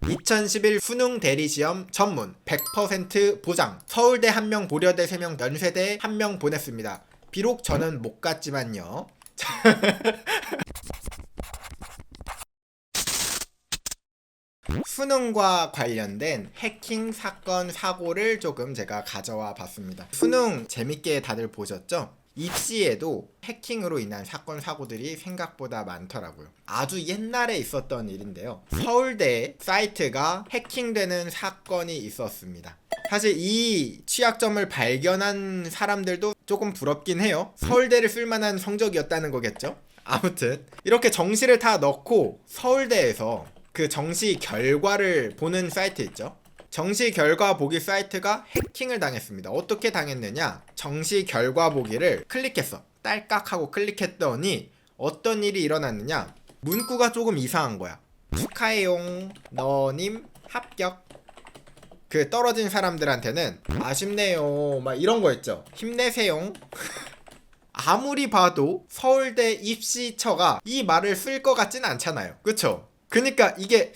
2011 수능 대리시험 전문 100% 보장. 서울대 1명, 고려대 3명, 연세대 1명 보냈습니다. 비록 저는 못 갔지만요. 수능과 관련된 해킹 사건 사고를 조금 제가 가져와 봤습니다. 수능 재밌게 다들 보셨죠? 입시에도 해킹으로 인한 사건 사고들이 생각보다 많더라고요. 아주 옛날에 있었던 일인데요. 서울대 사이트가 해킹되는 사건이 있었습니다. 사실 이 취약점을 발견한 사람들도 조금 부럽긴 해요. 서울대를 쓸만한 성적이었다는 거겠죠? 아무튼 이렇게 정시를 다 넣고 서울대에서 그 정시 결과를 보는 사이트 있죠? 정시 결과 보기 사이트가 해킹을 당했습니다. 어떻게 당했느냐? 정시 결과 보기를 클릭했어. 딸깍하고 클릭했더니 어떤 일이 일어났느냐? 문구가 조금 이상한 거야. 축하해용 너님 합격. 그 떨어진 사람들한테는 아쉽네요 막 이런 거 있죠. 힘내세요. 아무리 봐도 서울대 입시처가 이 말을 쓸 것 같진 않잖아요. 그쵸? 그니까 이게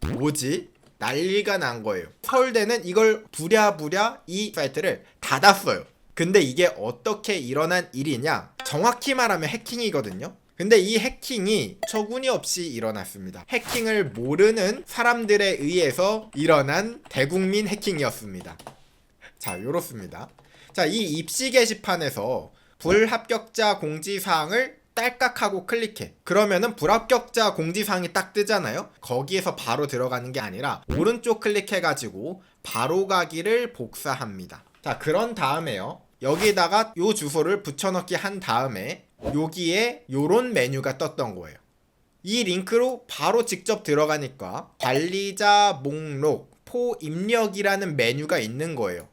뭐지? 난리가 난 거예요. 서울대는 이걸 부랴부랴 이 사이트를 닫았어요. 근데 이게 어떻게 일어난 일이냐? 정확히 말하면 해킹이거든요. 근데 이 해킹이 처구니 없이 일어났습니다. 해킹을 모르는 사람들에 의해서 일어난 대국민 해킹이었습니다. 자, 요렇습니다. 자, 이 입시 게시판에서 불합격자 공지사항을 딸깍하고 클릭해. 그러면은 불합격자 공지사항이 딱 뜨잖아요. 거기에서 바로 들어가는 게 아니라 오른쪽 클릭해가지고 바로 가기를 복사합니다. 자, 그런 다음에요, 여기다가 요 주소를 붙여넣기 한 다음에 여기에 요런 메뉴가 떴던 거예요. 이 링크로 바로 직접 들어가니까 관리자 목록 포 입력이라는 메뉴가 있는 거예요.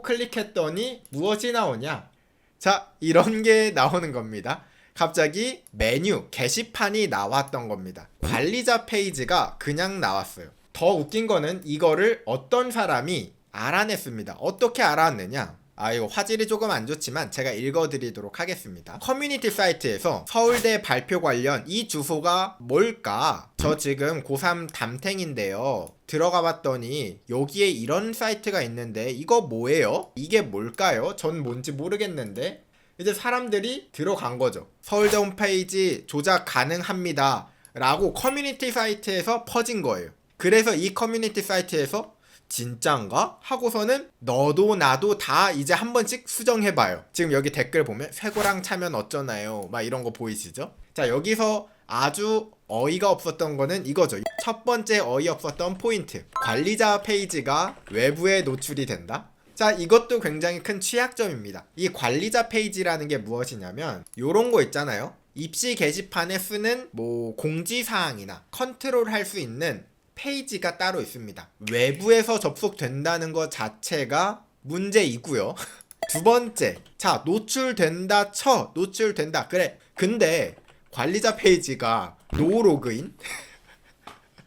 클릭했더니 무엇이 나오냐? 자, 이런 게 나오는 겁니다. 갑자기 메뉴 게시판이 나왔던 겁니다. 관리자 페이지가 그냥 나왔어요. 더 웃긴 거는 이거를 어떤 사람이 알아냈습니다. 어떻게 알아냈느냐? 이거 화질이 조금 안 좋지만 제가 읽어드리도록 하겠습니다. 커뮤니티 사이트에서 서울대 발표 관련 이 주소가 뭘까? 저 지금 고3 담탱인데요. 들어가 봤더니 여기에 이런 사이트가 있는데 이거 뭐예요? 이게 뭘까요? 전 뭔지 모르겠는데. 이제 사람들이 들어간 거죠. 서울대 홈페이지 조작 가능합니다 라고 커뮤니티 사이트에서 퍼진 거예요. 그래서 이 커뮤니티 사이트에서 진짠가? 하고서는 너도 나도 다 이제 한 번씩 수정해봐요. 지금 여기 댓글 보면 쇠고랑 차면 어쩌나요? 막 이런 거 보이시죠? 자, 여기서 아주 어이가 없었던 거는 이거죠. 첫 번째 어이없었던 포인트. 관리자 페이지가 외부에 노출이 된다? 자, 이것도 굉장히 큰 취약점입니다. 이 관리자 페이지라는 게 무엇이냐면 요런 거 있잖아요. 입시 게시판에 쓰는 뭐 공지사항이나 컨트롤 할 수 있는 페이지가 따로 있습니다. 외부에서 접속된다는 것 자체가 문제이고요. 두 번째, 자, 노출된다 쳐. 노출된다. 그래. 근데 관리자 페이지가 노 로그인?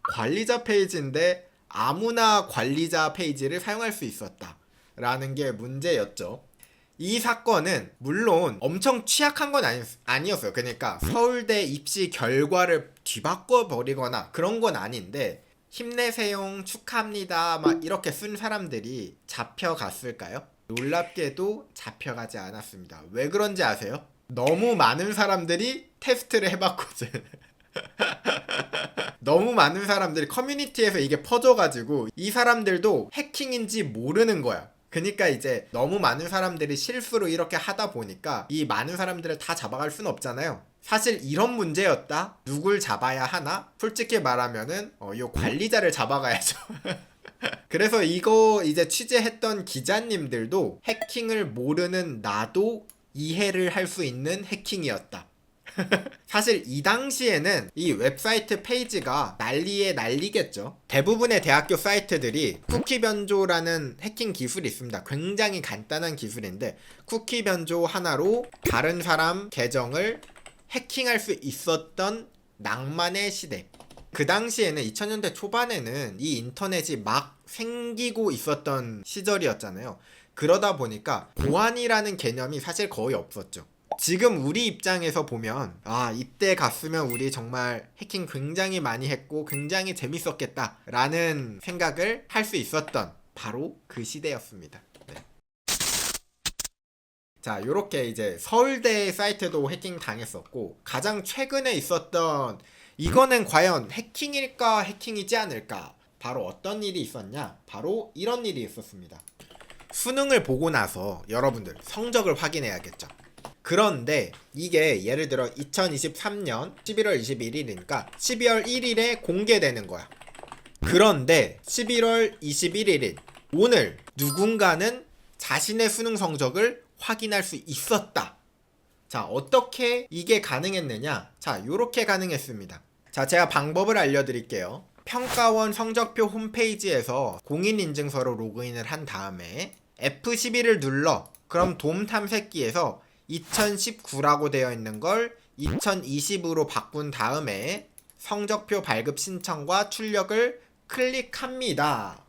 관리자 페이지인데 아무나 관리자 페이지를 사용할 수 있었다 라는 게 문제였죠. 이 사건은 물론 엄청 취약한 건 아니었어요. 그러니까 서울대 입시 결과를 뒤바꿔 버리거나 그런 건 아닌데 힘내세요 축하합니다 막 이렇게 쓴 사람들이 잡혀갔을까요? 놀랍게도 잡혀가지 않았습니다. 왜 그런지 아세요? 너무 많은 사람들이 테스트를 해봤거든. 너무 많은 사람들이 커뮤니티에서 이게 퍼져가지고 이 사람들도 해킹인지 모르는 거야. 그니까 이제 너무 많은 사람들이 실수로 이렇게 하다 보니까 이 많은 사람들을 다 잡아갈 순 없잖아요. 사실 이런 문제였다? 누굴 잡아야 하나? 솔직히 말하면은 요 관리자를 잡아가야죠. 그래서 이거 이제 취재했던 기자님들도 해킹을 모르는 나도 이해를 할 수 있는 해킹이었다. 사실 이 당시에는 이 웹사이트 페이지가 난리에 난리겠죠. 대부분의 대학교 사이트들이 쿠키 변조라는 해킹 기술이 있습니다. 굉장히 간단한 기술인데 쿠키 변조 하나로 다른 사람 계정을 해킹할 수 있었던 낭만의 시대. 그 당시에는 2000년대 초반에는 이 인터넷이 막 생기고 있었던 시절이었잖아요. 그러다 보니까 보안이라는 개념이 사실 거의 없었죠. 지금 우리 입장에서 보면 이때 갔으면 우리 정말 해킹 굉장히 많이 했고 굉장히 재밌었겠다 라는 생각을 할 수 있었던 바로 그 시대였습니다. 네. 자, 요렇게 이제 서울대 사이트도 해킹 당했었고, 가장 최근에 있었던 이거는 과연 해킹일까 해킹이지 않을까, 바로 어떤 일이 있었냐, 바로 이런 일이 있었습니다. 수능을 보고 나서 여러분들 성적을 확인해야겠죠. 그런데 이게 예를 들어 2023년 11월 21일이니까 12월 1일에 공개되는 거야. 그런데 11월 21일인 오늘 누군가는 자신의 수능 성적을 확인할 수 있었다. 자, 어떻게 이게 가능했느냐? 자, 요렇게 가능했습니다. 자, 제가 방법을 알려드릴게요. 평가원 성적표 홈페이지에서 공인인증서로 로그인을 한 다음에 F11을 눌러. 그럼 돔 탐색기에서 2019라고 되어 있는 걸 2020으로 바꾼 다음에 성적표 발급 신청과 출력을 클릭합니다.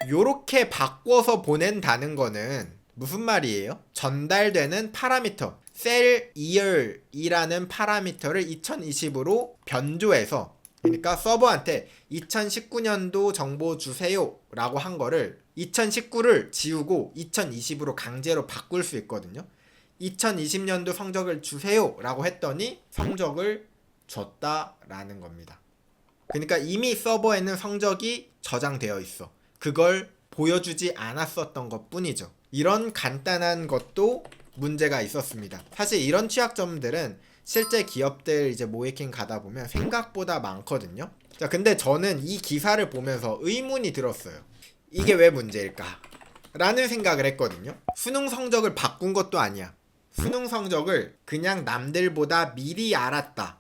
요렇게 바꿔서 보낸다는 거는 무슨 말이에요? 전달되는 파라미터 셀 이얼이라는 파라미터를 2020으로 변조해서, 그러니까 서버한테 2019년도 정보 주세요 라고 한 거를 2019를 지우고 2020으로 강제로 바꿀 수 있거든요. 2020년도 성적을 주세요 라고 했더니 성적을 줬다라는 겁니다. 그러니까 이미 서버에는 성적이 저장되어 있어. 그걸 보여주지 않았었던 것 뿐이죠. 이런 간단한 것도 문제가 있었습니다. 사실 이런 취약점들은 실제 기업들 이제 모해킹 가다 보면 생각보다 많거든요. 자, 근데 저는 이 기사를 보면서 의문이 들었어요. 이게 왜 문제일까? 라는 생각을 했거든요. 수능 성적을 바꾼 것도 아니야. 수능 성적을 그냥 남들보다 미리 알았다.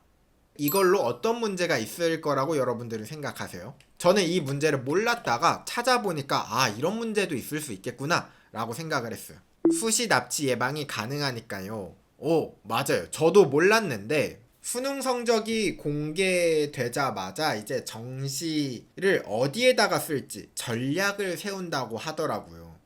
이걸로 어떤 문제가 있을 거라고 여러분들은 생각하세요? 저는 이 문제를 몰랐다가 찾아보니까 이런 문제도 있을 수 있겠구나 라고 생각을 했어요. 수시 납치 예방이 가능하니까요. 맞아요. 저도 몰랐는데 수능 성적이 공개되자마자 이제 정시를 어디에다가 쓸지 전략을 세운다고 하더라고요.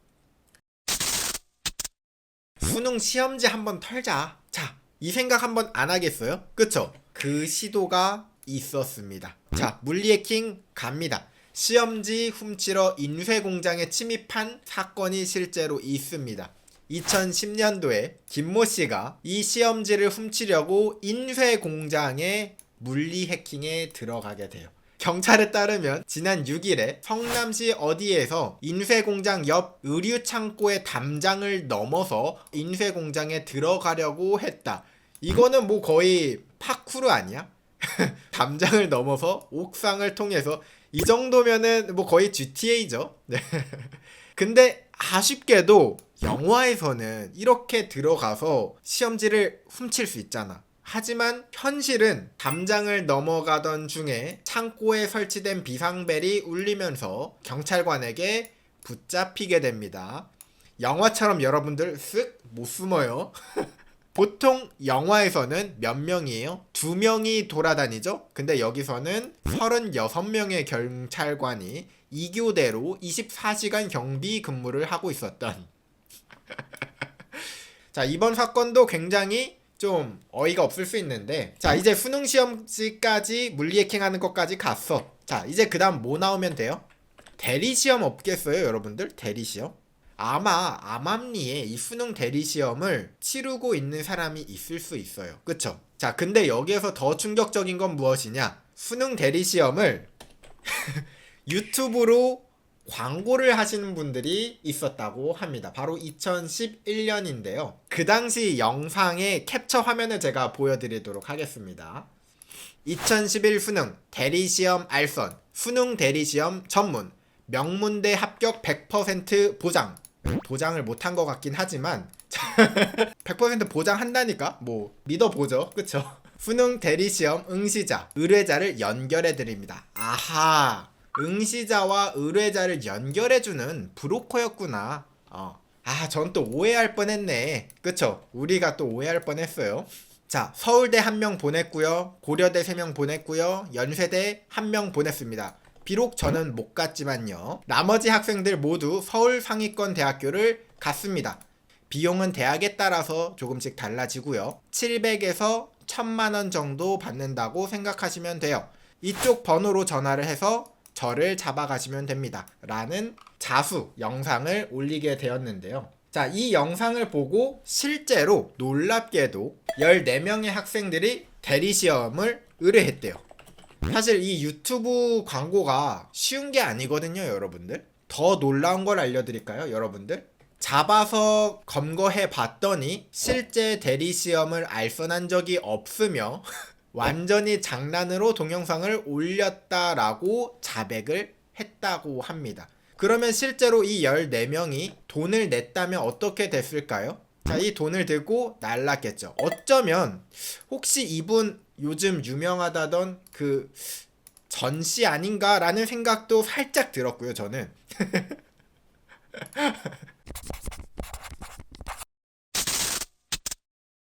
수능 시험지 한번 털자. 자, 이 생각 한번 안 하겠어요? 그쵸? 그 시도가 있었습니다. 자, 물리해킹 갑니다. 시험지 훔치러 인쇄공장에 침입한 사건이 실제로 있습니다. 2010년도에 김모 씨가 이 시험지를 훔치려고 인쇄공장에 물리해킹에 들어가게 돼요. 경찰에 따르면 지난 6일에 성남시 어디에서 인쇄공장 옆 의류창고의 담장을 넘어서 인쇄공장에 들어가려고 했다. 이거는 뭐 거의 파쿠르 아니야? 담장을 넘어서 옥상을 통해서, 이 정도면은 뭐 거의 GTA죠. 네. 근데 아쉽게도 영화에서는 이렇게 들어가서 시험지를 훔칠 수 있잖아. 하지만 현실은 담장을 넘어가던 중에 창고에 설치된 비상벨이 울리면서 경찰관에게 붙잡히게 됩니다. 영화처럼 여러분들 쓱 못 숨어요. 보통 영화에서는 몇 명이에요? 2명이 돌아다니죠? 근데 여기서는 36명의 경찰관이 2교대로 24시간 경비 근무를 하고 있었던. 자, 이번 사건도 굉장히 좀 어이가 없을 수 있는데, 자, 이제 수능 시험지까지 물리해킹하는 것까지 갔어. 자, 이제 그 다음 뭐 나오면 돼요? 대리시험 없겠어요, 여러분들? 대리시험? 아마 암암리에 이 수능 대리시험을 치르고 있는 사람이 있을 수 있어요. 그쵸? 자, 근데 여기에서 더 충격적인 건 무엇이냐? 수능 대리시험을 유튜브로 광고를 하시는 분들이 있었다고 합니다. 바로 2011년인데요. 그 당시 영상의 캡처 화면을 제가 보여드리도록 하겠습니다. 2011 수능 대리시험 알선, 수능 대리시험 전문, 명문대 합격 100% 보장. 보장을 못한 것 같긴 하지만 100% 보장한다니까 뭐 믿어보죠. 그쵸? 수능 대리시험 응시자, 의뢰자를 연결해드립니다. 아하, 응시자와 의뢰자를 연결해주는 브로커였구나. 전 또 오해할 뻔했네. 그쵸? 우리가 또 오해할 뻔했어요. 자, 서울대 1명 보냈고요, 고려대 3명 보냈고요, 연세대 1명 보냈습니다. 비록 저는 못 갔지만요, 나머지 학생들 모두 서울 상위권 대학교를 갔습니다. 비용은 대학에 따라서 조금씩 달라지고요. 700에서 1000만 원 정도 받는다고 생각하시면 돼요. 이쪽 번호로 전화를 해서 저를 잡아가시면 됩니다. 라는 자수 영상을 올리게 되었는데요. 자, 이 영상을 보고 실제로 놀랍게도 14명의 학생들이 대리시험을 의뢰했대요. 사실 이 유튜브 광고가 쉬운 게 아니거든요, 여러분들. 더 놀라운 걸 알려드릴까요, 여러분들? 잡아서 검거해 봤더니 실제 대리시험을 알선한 적이 없으며 완전히 장난으로 동영상을 올렸다라고 자백을 했다고 합니다. 그러면 실제로 이 14명이 돈을 냈다면 어떻게 됐을까요? 자, 이 돈을 들고 날랐겠죠. 어쩌면 혹시 이분 요즘 유명하다던 그 전씨 아닌가라는 생각도 살짝 들었고요, 저는.